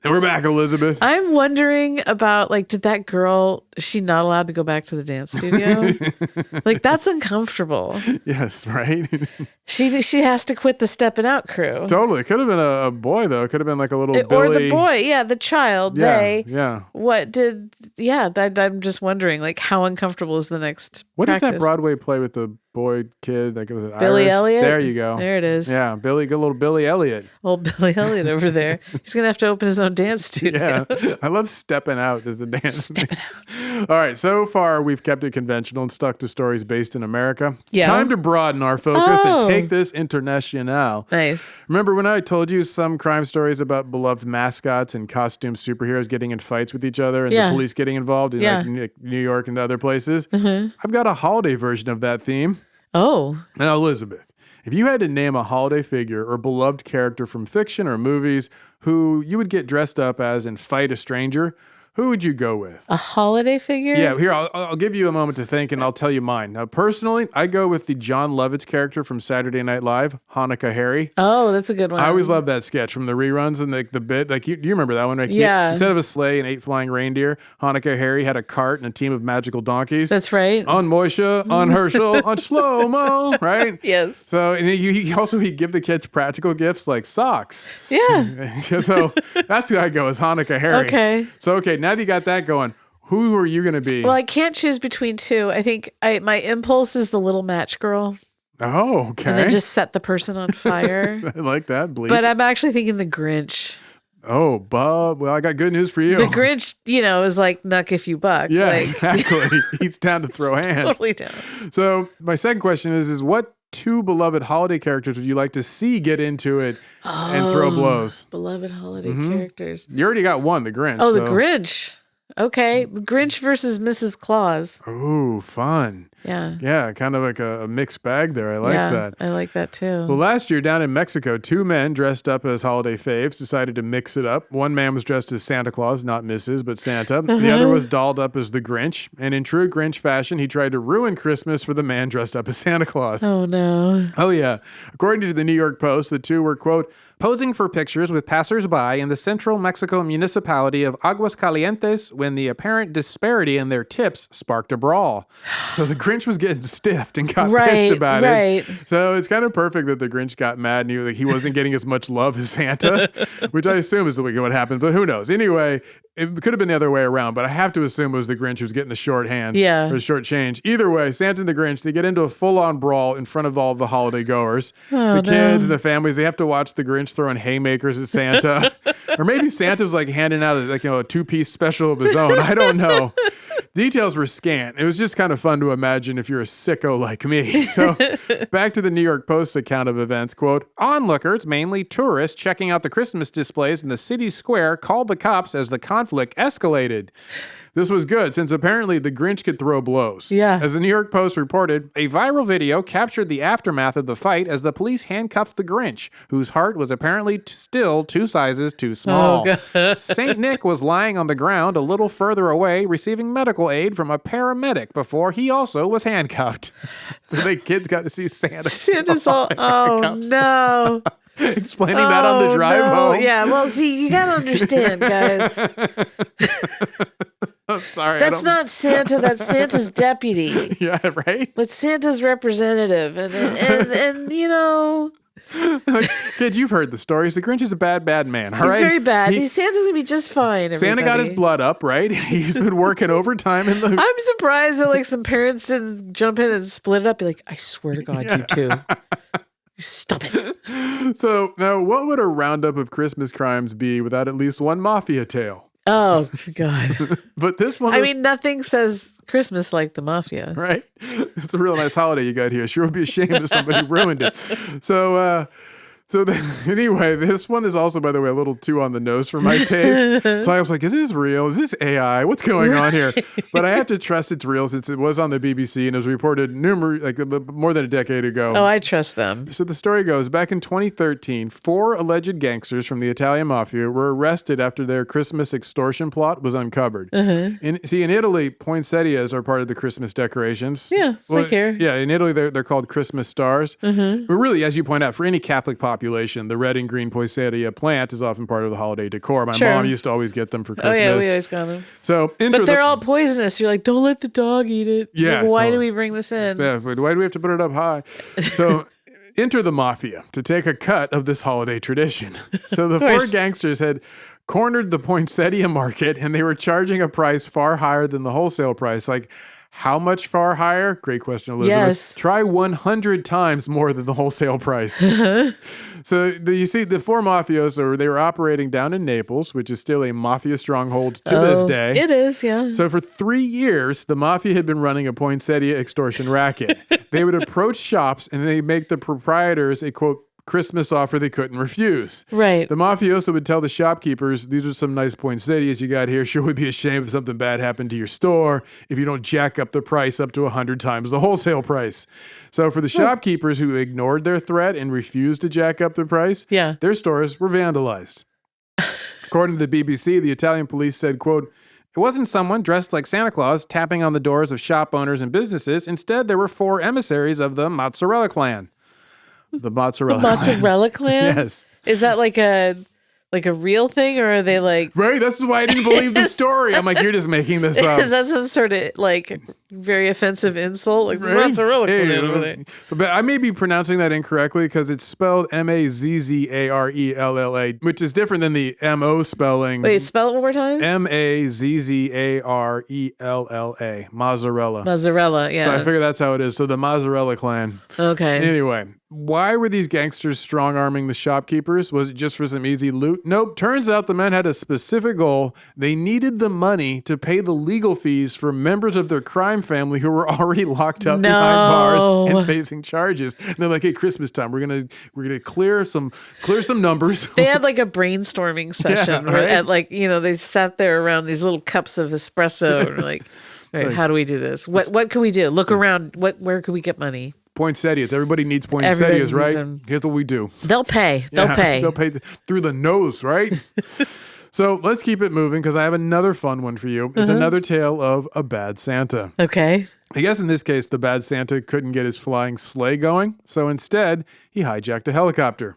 And we're back, Elizabeth. I'm wondering about, did that girl, is she not allowed to go back to the dance studio? That's uncomfortable. Yes, right? She has to quit the stepping out crew. Totally. It could have been a boy, though. It could have been like a little Billy. Or the boy. Yeah, the child. Yeah, they. yeah. I'm just wondering, how uncomfortable is the next What practice? is that Broadway play with the boy kid? Was it Billy Irish? Elliot? There you go. There it is. Yeah, good little Billy Elliot. Old Billy Elliot over there. He's going to have to open his own dance studio. Yeah, I love stepping out as a dance. Stepping out. All right, so far we've kept it conventional and stuck to stories based in America. It's Yeah. time to broaden our focus and take this international. Nice. Remember when I told you some crime stories about beloved mascots and costume superheroes getting in fights with each other and Yeah. the police getting involved in New York and other places? Mm-hmm. I've got a holiday version of that theme. Oh. Now, Elizabeth, if you had to name a holiday figure or beloved character from fiction or movies who you would get dressed up as and fight a stranger, who would you go with? A holiday figure? Yeah, here, I'll give you a moment to think and I'll tell you mine. Now, personally, I go with the John Lovitz character from Saturday Night Live, Hanukkah Harry. Oh, that's a good one. I always love that sketch from the reruns and the bit. You remember that one, right? Yeah. Instead of a sleigh and 8 flying reindeer, Hanukkah Harry had a cart and a team of magical donkeys. That's right. On Moishe, on Herschel, on Shlomo, right? Yes. So and he'd give the kids practical gifts like socks. Yeah. So that's who I go as Hanukkah Harry. Okay. So now that you got that going, who are you going to be? Well, I can't choose between two. I think my impulse is the little match girl. Oh, okay. And then just set the person on fire. I like that. Bleak. But I'm actually thinking the Grinch. Oh, Bob. Well, I got good news for you. The Grinch, is like knuck if you buck. Yeah, exactly. He's down to throw hands. Totally down. So my second question is what 2 beloved holiday characters would you like to see get into it and throw blows? Beloved holiday characters. You already got one, the Grinch. Oh, the Grinch. Okay. Grinch versus Mrs. Claus. Ooh, fun. Yeah. Yeah, kind of like a mixed bag there. I like that. I like that too. Well, last year down in Mexico, 2 men dressed up as holiday faves decided to mix it up. One man was dressed as Santa Claus, not Mrs., but Santa. The other was dolled up as the Grinch. And in true Grinch fashion, he tried to ruin Christmas for the man dressed up as Santa Claus. Oh, no. Oh, yeah. According to the New York Post, the two were, quote, posing for pictures with passersby in the central Mexico municipality of Aguascalientes when the apparent disparity in their tips sparked a brawl. So the Grinch was getting stiffed and got pissed about it. So it's kind of perfect that the Grinch got mad and he wasn't getting as much love as Santa, which I assume is what happened, but who knows? Anyway, it could have been the other way around, but I have to assume it was the Grinch who was getting the short hand or the short change. Either way, Santa and the Grinch, they get into a full-on brawl in front of all of the holiday goers. The kids and the families, they have to watch the Grinch throwing haymakers at Santa. Or maybe Santa was like handing out a two-piece special of his own. I don't know. Details were scant. It was just kind of fun to imagine if you're a sicko like me. So back to the New York Post's account of events, quote, onlookers, mainly tourists checking out the Christmas displays in the city square, called the cops as the conflict escalated. This was good, since apparently the Grinch could throw blows. Yeah. As the New York Post reported, a viral video captured the aftermath of the fight as the police handcuffed the Grinch, whose heart was apparently still 2 sizes too small. Oh, St. Nick was lying on the ground a little further away, receiving medical aid from a paramedic before he also was handcuffed. So the kids got to see Santa. Santa's all, oh, no. Explaining that on the drive home. Yeah, well, see, you got to understand, guys. I'm sorry. That's not Santa. That's Santa's deputy. Yeah, right? That's Santa's representative. And you know... Kids, you've heard the stories. The Grinch is a bad man. All right? He's very bad. Santa's going to be just fine, everybody. Santa got his blood up, right? He's been working overtime in the... I'm surprised that some parents didn't jump in and split it up. Be like, I swear to God, you two. Stop it. So now, what would a roundup of Christmas crimes be without at least one mafia tale? Oh, God. But this one... I mean, nothing says Christmas like the mafia. Right? It's a real nice holiday you got here. Sure would be ashamed if somebody ruined it. Anyway, this one is also, by the way, a little too on the nose for my taste. So I was like, is this real? Is this AI? What's going on here? But I have to trust it's real since it was on the BBC and it was reported more than a decade ago. Oh, I trust them. So the story goes, back in 2013, 4 alleged gangsters from the Italian mafia were arrested after their Christmas extortion plot was uncovered. In Italy, poinsettias are part of the Christmas decorations. Yeah, it's like here. Yeah, in Italy, they're called Christmas stars. But really, as you point out, for any Catholic population, the red and green poinsettia plant is often part of the holiday decor. My mom used to always get them for Christmas. Oh, yeah, we always got them. So, but they're all poisonous. You're like, don't let the dog eat it. Yeah. Like, why do we bring this in? Yeah, why do we have to put it up high? So... Enter the mafia to take a cut of this holiday tradition. So the 4 gangsters had cornered the poinsettia market and they were charging a price far higher than the wholesale price. Like, how much far higher? Great question, Elizabeth. Yes. Try 100 times more than the wholesale price. So you see, the 4 mafiosos, they were operating down in Naples, which is still a mafia stronghold to this day. It is, yeah. So for 3 years, the mafia had been running a poinsettia extortion racket. They would approach shops and they make the proprietors a, quote, Christmas offer they couldn't refuse. Right. The mafioso would tell the shopkeepers, these are some nice poinsettias you got here. Sure would be a shame if something bad happened to your store if you don't jack up the price up to 100 times the wholesale price. So for the shopkeepers who ignored their threat and refused to jack up the price, their stores were vandalized. According to the BBC, the Italian police said, quote, it wasn't someone dressed like Santa Claus tapping on the doors of shop owners and businesses. Instead, there were 4 emissaries of the Mozzarella clan. The Mozzarella clan? Yes. Is that like a real thing, or are they like... Right, that's why I didn't believe the story. I'm like, you're just making this up. Is that some sort of like very offensive insult? Like the Mozzarella clan. But I may be pronouncing that incorrectly because it's spelled Mazzarella, which is different than the M-O spelling. Wait, spell it one more time? Mazzarella. Mozzarella. Mozzarella, yeah. So I figure that's how it is. So the Mozzarella clan. Okay. Anyway, why were these gangsters strong-arming the shopkeepers? Was it just for some easy loot? Nope. Turns out the men had a specific goal. They needed the money to pay the legal fees for members of their crime family who were already locked up behind bars and facing charges. And they're like, hey, Christmas time, we're gonna clear some numbers. They had like a brainstorming session where at they sat there around these little cups of espresso and like, Right. How do we do this? What can we do? Look around. Where can we get money? Poinsettias. Everybody needs poinsettias, right? Here's what we do. They'll pay. They'll pay through the nose, right? So let's keep it moving because I have another fun one for you. It's another tale of a bad Santa. Okay. I guess in this case, the bad Santa couldn't get his flying sleigh going. So instead, he hijacked a helicopter.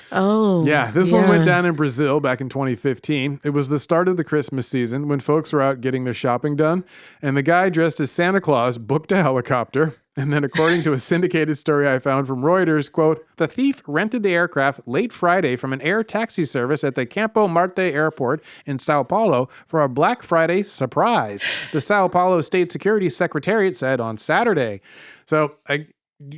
Oh. Yeah, this one went down in Brazil back in 2015. It was the start of the Christmas season when folks were out getting their shopping done. And the guy dressed as Santa Claus booked a helicopter. And then according to a syndicated story I found from Reuters, quote, the thief rented the aircraft late Friday from an air taxi service at the Campo Marte airport in Sao Paulo for a Black Friday surprise, the Sao Paulo State Security Secretariat said on Saturday. So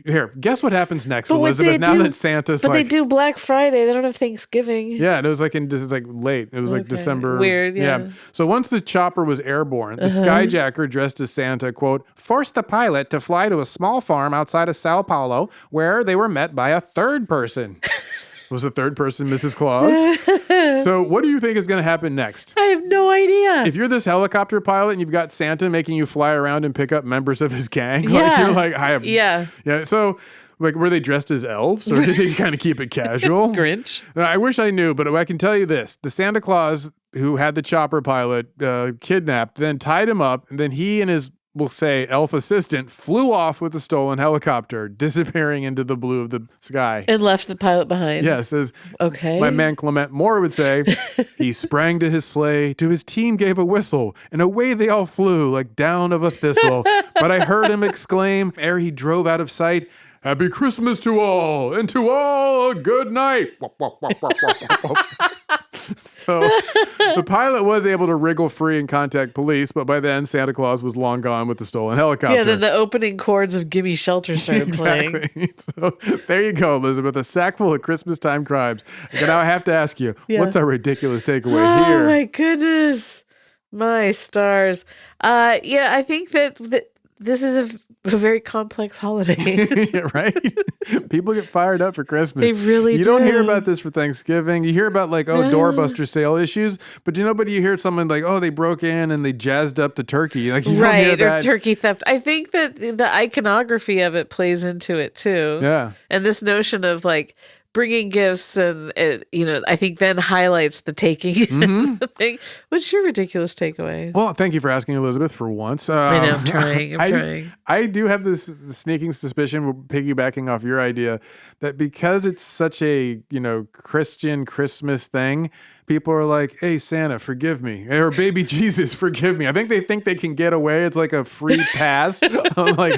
here, guess what happens next, Elizabeth, now that Santa's But they do Black Friday. They don't have Thanksgiving. Yeah, and it was like late. It was like December. Weird, yeah. So once the chopper was airborne, the skyjacker dressed as Santa, quote, forced the pilot to fly to a small farm outside of Sao Paulo where they were met by a third person. Was the third person Mrs. Claus? So what do you think is going to happen next? I have no idea. If you're this helicopter pilot and you've got Santa making you fly around and pick up members of his gang, like you're like, Yeah. So like, were they dressed as elves or did they kind of keep it casual? Grinch? I wish I knew, but I can tell you this. The Santa Claus who had the chopper pilot kidnapped, then tied him up, and then he and his, we'll say, elf assistant flew off with the stolen helicopter, disappearing into the blue of the sky. And left the pilot behind. Yes. My man Clement Moore would say, he sprang to his sleigh, to his team gave a whistle, and away they all flew like down of a thistle. But I heard him exclaim, ere he drove out of sight, Happy Christmas to all, and to all a good night. So the pilot was able to wriggle free and contact police, but by then Santa Claus was long gone with the stolen helicopter. Yeah, then the opening chords of Gimme Shelter started playing. So there you go, Elizabeth, a sack full of Christmas time crimes. Okay, now I have to ask you, what's our ridiculous takeaway here? Oh my goodness. My stars. I think that this is a very complex holiday. Right? People get fired up for Christmas. They really do. You don't hear about this for Thanksgiving. You hear about doorbuster sale issues, but you hear someone like, they broke in and they jazzed up the turkey. Like you don't hear that. Or turkey theft. I think that the iconography of it plays into it too. Yeah. And this notion of like bringing gifts and I think then highlights the taking the thing. What's your ridiculous takeaway? Well, thank you for asking, Elizabeth, for once. I know, I'm trying. I do have this sneaking suspicion, piggybacking off your idea, that because it's such a Christian Christmas thing, people are like, hey, Santa, forgive me. Or baby Jesus, forgive me. I think they think they can get away. It's like a free pass. I'm like,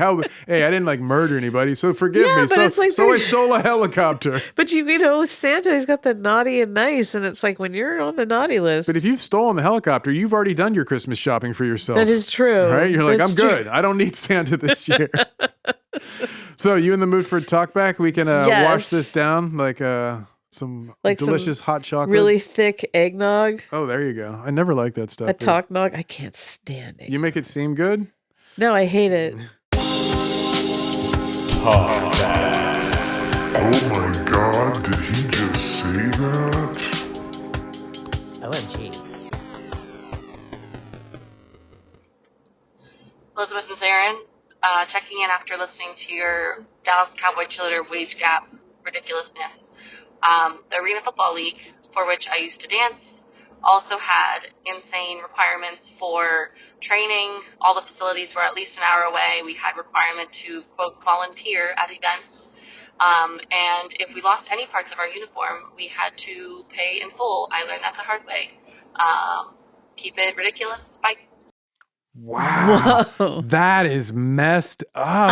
hey, I didn't murder anybody, so forgive me. But it's like so I stole a helicopter. But with Santa, he's got the naughty and nice, and it's like when you're on the naughty list. But if you've stolen the helicopter, you've already done your Christmas shopping for yourself. That is true. Right? You're like, I'm good. I don't need Santa this year. So you in the mood for a talkback? We can wash this down like some delicious hot chocolate. Really thick eggnog. Oh, there you go. I never liked that stuff. A talknog? I can't stand it. You make it seem good? No, I hate it. Talkbacks. Oh my God, did he just say that? OMG. Elizabeth and Zaron, checking in after listening to your Dallas Cowboy cheerleader wage gap ridiculousness. The Arena Football League, for which I used to dance, also had insane requirements for training. All the facilities were at least an hour away. We had requirement to, quote, volunteer at events. And if we lost any parts of our uniform, we had to pay in full. I learned that the hard way. Keep it ridiculous. Bye. Wow. Whoa. That is messed up.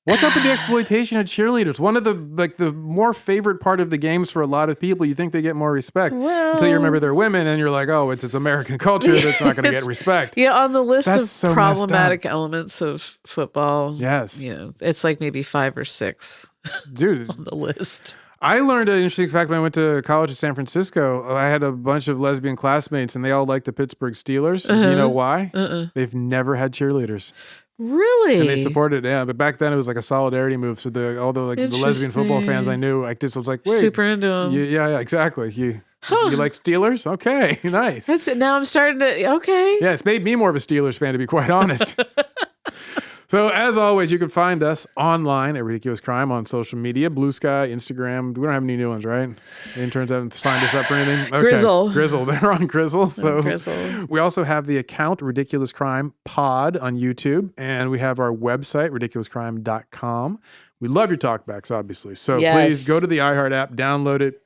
What's up with the exploitation of cheerleaders? One of the more favorite part of the games for a lot of people. You think they get more respect until you remember they're women, and you're like, oh, it's this American culture that's not going to get respect. Yeah, on the list that's of so problematic elements of football. Yes, it's like maybe 5 or 6, dude, on the list. I learned an interesting fact when I went to college in San Francisco. I had a bunch of lesbian classmates, and they all liked the Pittsburgh Steelers. Do you know why? They've never had cheerleaders. Really? And they supported it, yeah. But back then it was like a solidarity move. So all the lesbian football fans I knew, I just was like, wait. Super into them. Yeah, exactly. You like Steelers? Okay, nice. That's it. Now I'm starting to, okay. Yeah, it's made me more of a Steelers fan, to be quite honest. So, as always, you can find us online at Ridiculous Crime on social media, Blue Sky, Instagram. We don't have any new ones, right? The interns haven't signed us up or anything? Okay. Grizzle. They're on Grizzle. So Grizzle. We also have the account Ridiculous Crime Pod on YouTube, and we have our website, ridiculouscrime.com. We love your talkbacks, obviously. So please go to the iHeart app, download it,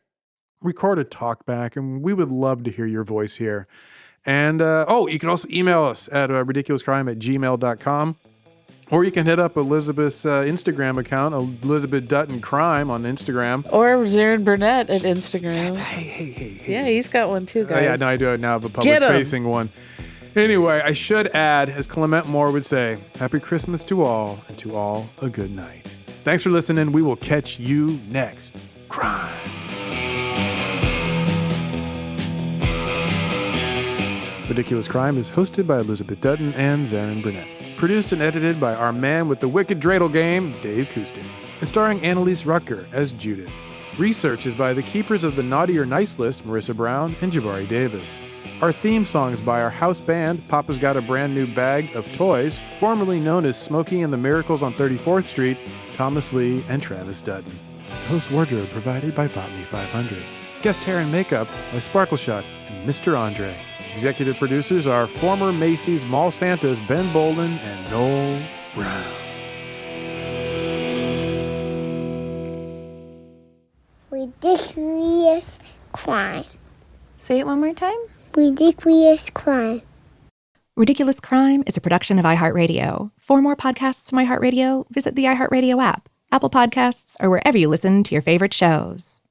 record a talkback, and we would love to hear your voice here. And, you can also email us at ridiculouscrime@gmail.com. Or you can hit up Elizabeth's Instagram account, Elizabeth Dutton Crime on Instagram. Or Zaron Burnett at Instagram. Hey. Yeah, he's got one too, guys. Oh, yeah, no, I do now have a public-facing one. Anyway, I should add, as Clement Moore would say, Happy Christmas to all, and to all a good night. Thanks for listening. We will catch you next. Crime. Ridiculous Crime is hosted by Elizabeth Dutton and Zaron Burnett. Produced and edited by our man with the wicked dreidel game, Dave Kustin. And starring Annalise Rucker as Judith. Research is by the keepers of the Naughty or Nice list, Marissa Brown and Jabari Davis. Our theme song is by our house band, Papa's Got a Brand New Bag of Toys, formerly known as Smokey and the Miracles on 34th Street, Thomas Lee and Travis Dutton. The host wardrobe provided by Botany 500. Guest hair and makeup by Sparkle Shot and Mr. Andre. Executive producers are former Macy's Mall Santas Ben Bolin and Noel Brown. Ridiculous Crime. Say it one more time. Ridiculous Crime. Ridiculous Crime is a production of iHeartRadio. For more podcasts from iHeartRadio, visit the iHeartRadio app, Apple Podcasts, or wherever you listen to your favorite shows.